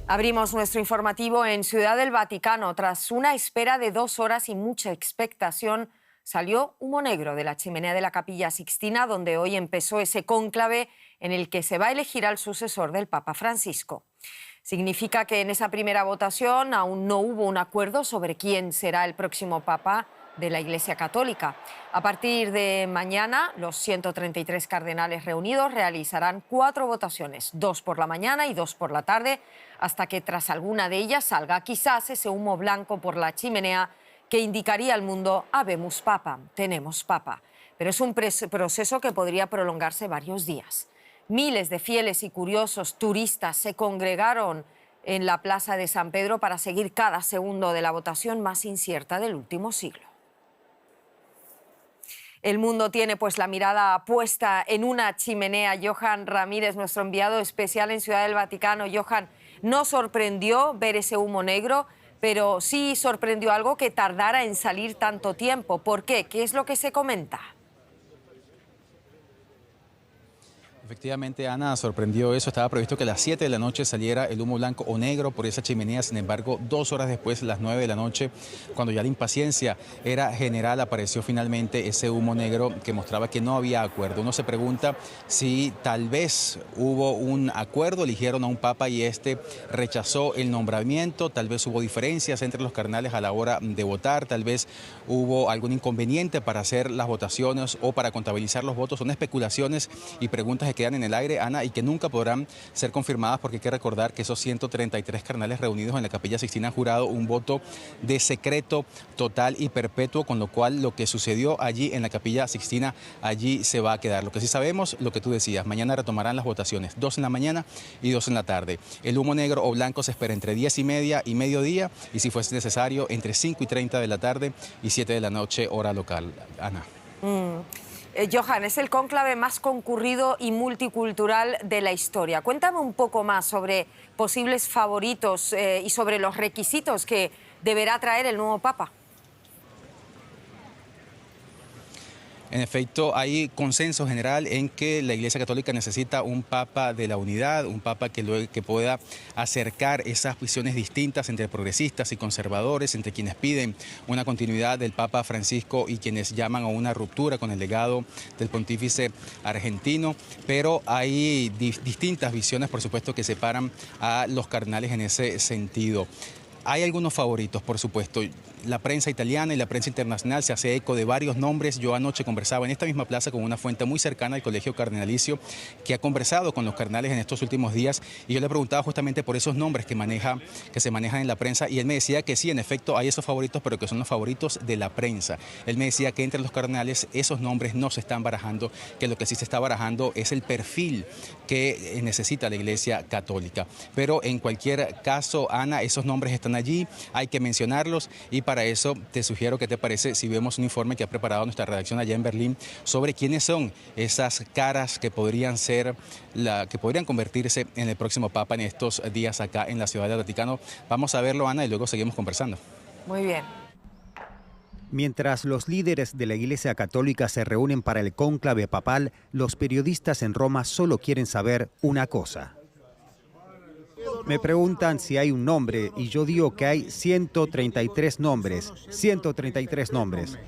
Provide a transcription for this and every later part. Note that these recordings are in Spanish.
Abrimos nuestro informativo en Ciudad del Vaticano. Tras una espera de 2 horas y mucha expectación, salió humo negro de la chimenea de la Capilla Sixtina, donde hoy empezó ese cónclave en el que se va a elegir al sucesor del Papa Francisco. Significa que en esa primera votación aún no hubo un acuerdo sobre quién será el próximo Papa de la Iglesia Católica. A partir de mañana, los 133 cardenales reunidos realizarán 4 votaciones, 2 por la mañana y 2 por la tarde, hasta que tras alguna de ellas salga quizás ese humo blanco por la chimenea que indicaría al mundo «Habemus Papa», tenemos Papa. Pero es un proceso que podría prolongarse varios días. Miles de fieles y curiosos turistas se congregaron en la Plaza de San Pedro para seguir cada segundo de la votación más incierta del último siglo. El mundo tiene pues la mirada puesta en una chimenea. Johan Ramírez, nuestro enviado especial en Ciudad del Vaticano. Johan, no sorprendió ver ese humo negro, pero sí sorprendió algo que tardara en salir tanto tiempo. ¿Por qué? ¿Qué es lo que se comenta? Efectivamente, Ana, sorprendió eso. Estaba previsto que a las 7 de la noche saliera el humo blanco o negro por esa chimenea. Sin embargo, 2 horas después, a las 9 de la noche, cuando ya la impaciencia era general, apareció finalmente ese humo negro que mostraba que no había acuerdo. Uno se pregunta si tal vez hubo un acuerdo, eligieron a un papa y este rechazó el nombramiento, tal vez hubo diferencias entre los cardenales a la hora de votar, tal vez hubo algún inconveniente para hacer las votaciones o para contabilizar los votos. Son especulaciones y preguntas que quedan en el aire, Ana, y que nunca podrán ser confirmadas, porque hay que recordar que esos 133 cardenales reunidos en la Capilla Sixtina han jurado un voto de secreto total y perpetuo, con lo cual lo que sucedió allí en la Capilla Sixtina, allí se va a quedar. Lo que sí sabemos, lo que tú decías, mañana retomarán las votaciones, 2 en la mañana y 2 en la tarde. El humo negro o blanco se espera entre 10:30 y mediodía, y si fuese necesario, entre 5:30 de la tarde y 7 de la noche, hora local. Ana. Johan, es el cónclave más concurrido y multicultural de la historia. Cuéntame un poco más sobre posibles favoritos y sobre los requisitos que deberá traer el nuevo Papa. En efecto, hay consenso general en que la Iglesia Católica necesita un Papa de la unidad, un Papa que pueda acercar esas visiones distintas entre progresistas y conservadores, entre quienes piden una continuidad del Papa Francisco y quienes llaman a una ruptura con el legado del pontífice argentino. Pero hay distintas visiones, por supuesto, que separan a los cardenales en ese sentido. Hay algunos favoritos, por supuesto. La prensa italiana y la prensa internacional se hace eco de varios nombres. Yo anoche conversaba en esta misma plaza con una fuente muy cercana al Colegio Cardenalicio que ha conversado con los cardenales en estos últimos días, y yo le preguntaba justamente por esos nombres que se manejan en la prensa, y él me decía que sí, en efecto, hay esos favoritos, pero que son los favoritos de la prensa. Él me decía que entre los cardenales esos nombres no se están barajando, que lo que sí se está barajando es el perfil que necesita la Iglesia Católica. Pero en cualquier caso, Ana, esos nombres están allí, hay que mencionarlos, y para eso te sugiero, ¿qué te parece si vemos un informe que ha preparado nuestra redacción allá en Berlín sobre quiénes son esas caras que podrían convertirse en el próximo Papa en estos días acá en la Ciudad del Vaticano? Vamos a verlo, Ana, y luego seguimos conversando. Muy bien. Mientras los líderes de la Iglesia Católica se reúnen para el cónclave papal, los periodistas en Roma solo quieren saber una cosa. Me preguntan si hay un nombre y yo digo que hay 133 nombres. 133 nombres.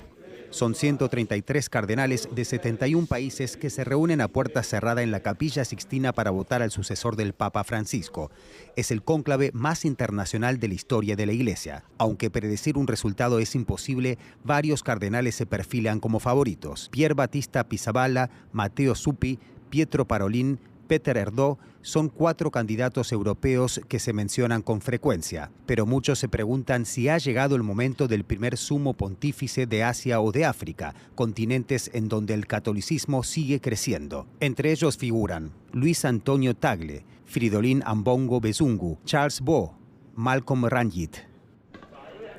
Son 133 cardenales de 71 países que se reúnen a puerta cerrada en la Capilla Sixtina para votar al sucesor del Papa Francisco. Es el cónclave más internacional de la historia de la Iglesia. Aunque predecir un resultado es imposible, varios cardenales se perfilan como favoritos. Pier Battista Pizzaballa, Matteo Zuppi, Pietro Parolin, Peter Erdő son 4 candidatos europeos que se mencionan con frecuencia, pero muchos se preguntan si ha llegado el momento del primer sumo pontífice de Asia o de África, continentes en donde el catolicismo sigue creciendo. Entre ellos figuran Luis Antonio Tagle, Fridolin Ambongo Besungu, Charles Bo, Malcolm Ranjit.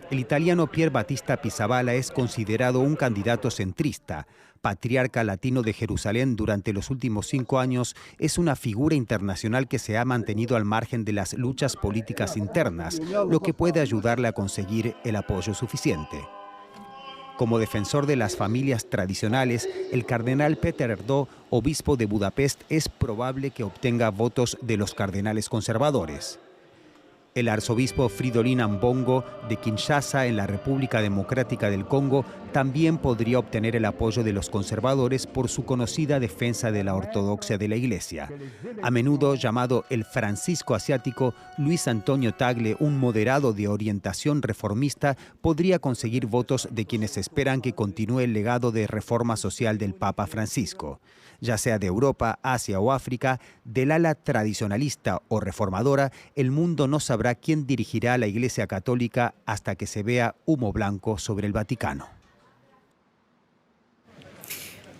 El italiano Pier Battista Pizzaballa es considerado un candidato centrista. Patriarca latino de Jerusalén durante los últimos 5 años, es una figura internacional que se ha mantenido al margen de las luchas políticas internas, lo que puede ayudarle a conseguir el apoyo suficiente. Como defensor de las familias tradicionales, el cardenal Peter Erdő, obispo de Budapest, es probable que obtenga votos de los cardenales conservadores. El arzobispo Fridolin Ambongo de Kinshasa, en la República Democrática del Congo, también podría obtener el apoyo de los conservadores por su conocida defensa de la ortodoxia de la Iglesia. A menudo llamado el Francisco asiático, Luis Antonio Tagle, un moderado de orientación reformista, podría conseguir votos de quienes esperan que continúe el legado de reforma social del Papa Francisco. Ya sea de Europa, Asia o África, del ala tradicionalista o reformadora, el mundo no sabrá quién dirigirá a la Iglesia Católica hasta que se vea humo blanco sobre el Vaticano.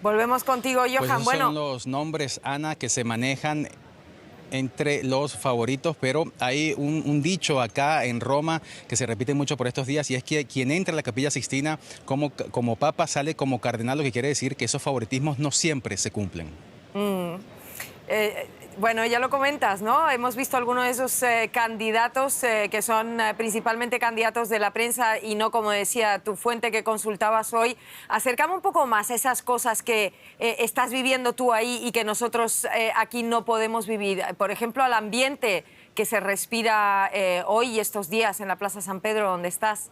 Volvemos contigo, Johan. Pues esos son los nombres, Ana, que se manejan entre los favoritos, pero hay un dicho acá en Roma que se repite mucho por estos días, y es que quien entra a la Capilla Sixtina como papa sale como cardenal, lo que quiere decir que esos favoritismos no siempre se cumplen. Bueno, ya lo comentas, ¿no? Hemos visto algunos de esos candidatos que son principalmente candidatos de la prensa y no, como decía tu fuente que consultabas hoy. Acércame un poco más a esas cosas que estás viviendo tú ahí y que nosotros aquí no podemos vivir. Por ejemplo, al ambiente que se respira hoy y estos días en la Plaza San Pedro, donde estás.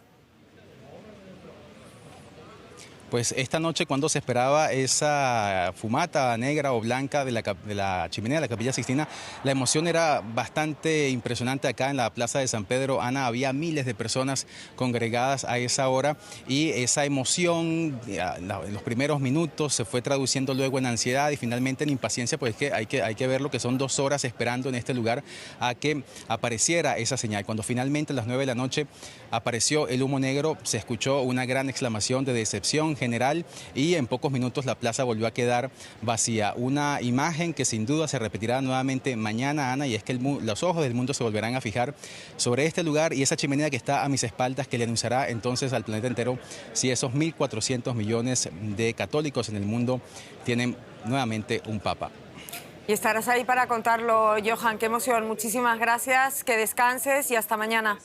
Pues esta noche, cuando se esperaba esa fumata negra o blanca de la chimenea de la Capilla Sixtina, la emoción era bastante impresionante acá en la Plaza de San Pedro. Ana, había miles de personas congregadas a esa hora y esa emoción en los primeros minutos se fue traduciendo luego en ansiedad y finalmente en impaciencia, pues que hay que ver lo que son 2 horas esperando en este lugar a que apareciera esa señal. Cuando finalmente a las 9 de la noche apareció el humo negro, se escuchó una gran exclamación de decepción general y en pocos minutos la plaza volvió a quedar vacía. Una imagen que sin duda se repetirá nuevamente mañana, Ana, y es que los ojos del mundo se volverán a fijar sobre este lugar y esa chimenea que está a mis espaldas, que le anunciará entonces al planeta entero si esos 1.400 millones de católicos en el mundo tienen nuevamente un papa. Y estarás ahí para contarlo, Johan. Qué emoción. Muchísimas gracias, que descanses y hasta mañana.